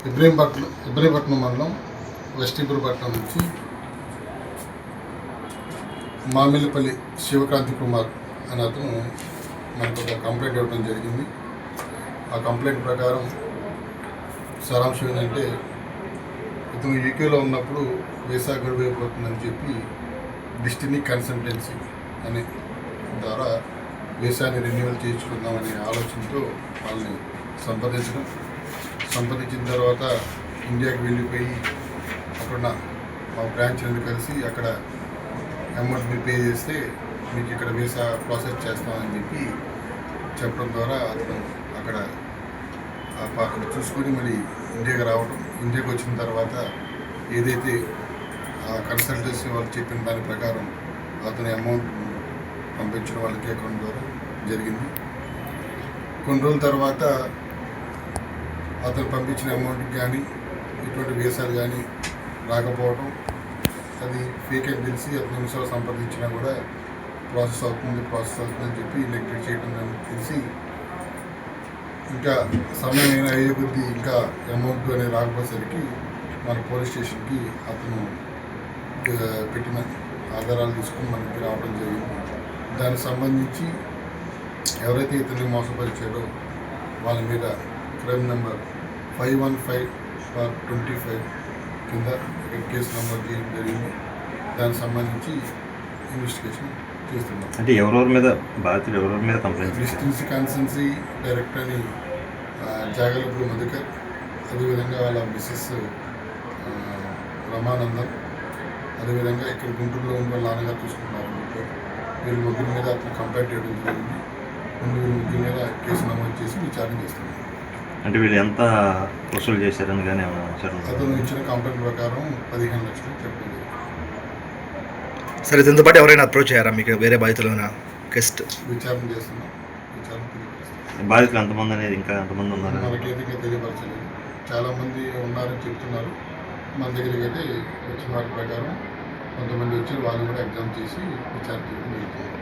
ఇబ్రహీంపట్నం మండలం వెస్ట్ ఇబ్రహీంపట్నం నుంచి మామిలిపల్లి శివకాంతి కుమార్ అనే అతను మనకు ఒక కంప్లైంట్ ఇవ్వడం జరిగింది. ఆ కంప్లైంట్ ప్రకారం సారాంశం ఏంటంటే, ఇతను యూకేలో ఉన్నప్పుడు వీసా గడువు అయిపోతుందని చెప్పి డిస్టినీ కన్సల్టెన్సీ అనే ద్వారా వీసాని రెన్యువల్ చేయించుకుందామనే ఆలోచనతో వాళ్ళని సంప్రదించిన తర్వాత ఇండియాకి వెళ్ళిపోయి అక్కడ మా బ్రాంచ్ నుండి కలిసి అక్కడ అమౌంట్ మీరు పే చేస్తే మీకు ఇక్కడ వీసా ప్రాసెస్ చేస్తామని చెప్పడం ద్వారా అతను అక్కడ చూసుకొని మళ్ళీ ఇండియాకి రావడం. ఇండియాకి వచ్చిన తర్వాత ఏదైతే ఆ కన్సల్టెన్సీ వాళ్ళు చెప్పిన దాని ప్రకారం అతని అమౌంట్ పంపించడం వాళ్ళకి అకౌంట్ ద్వారా జరిగింది. కొన్ని రోజుల తర్వాత అతను పంపించిన అమౌంట్కి కానీ ఇటువంటి వీసాలు కానీ రాకపోవడం, అది ఫేక్ అని తెలిసి అతని నిమిషాలు సంప్రదించినా కూడా ప్రాసెస్ అవుతుందని చెప్పి నెగ్లెక్ట్ చేయడం తెలిసి ఇంకా సమయం అయ్యే కొద్దీ ఇంకా అమౌంట్ అనేది రాకపోయేసరికి మన పోలీస్ స్టేషన్కి అతను పెట్టిన ఆధారాలు తీసుకొని మనకి రావడం జరిగింది. దానికి సంబంధించి ఎవరైతే ఇతన్ని మోసపరిచారో వాళ్ళ మీద క్రైమ్ నెంబర్ 515/25 కింద కేసు నమోదు చేయడం జరిగింది. దానికి సంబంధించి ఇన్వెస్టిగేషన్ చేస్తున్నాం. అంటే ఎవరెవరి మీద కంప్లైంట్? డిస్టెన్స్ కన్సల్టెన్సీ డైరెక్టర్ అని జాగలపూడి మధుకర్, అదేవిధంగా వాళ్ళ మిస్సెస్ రమానందన్, అదేవిధంగా ఇక్కడ గుంటూరులో ఉన్న వాళ్ళ నాన్నగారు చూసుకున్నారు. వీళ్ళ ముగ్గురి మీద అతను కంప్లైంట్ చేయడం జరిగింది. వీళ్ళ ముగ్గురి మీద కేసు నమోదు చేసి విచారణ చేస్తున్నాం. అంటే వీళ్ళు ఎంత వసూలు చేశారని కానీ అతను ఇచ్చిన కంప్లైంట్ ప్రకారం 15 లక్షలు చెప్పడం జరిగింది. సరే, దీంతో పాటు ఎవరైనా అప్రోచ్ అయ్యారా మీకు? వేరే బాధితులైనా గెస్ట్ విచారణ చేస్తున్నాం. బాధితులు ఎంతమంది అనేది ఇంకా ఎంతమంది ఉన్నారు మనకైతే ఇంకా తెలియపరచలేదు. చాలామంది ఉన్నారని చెప్తున్నారు. మన దగ్గరికి అయితే వచ్చిన వాటి ప్రకారం కొంతమంది వచ్చి వాళ్ళు కూడా ఎగ్జామ్ చేసి విచారణ చేయడం జరుగుతుంది.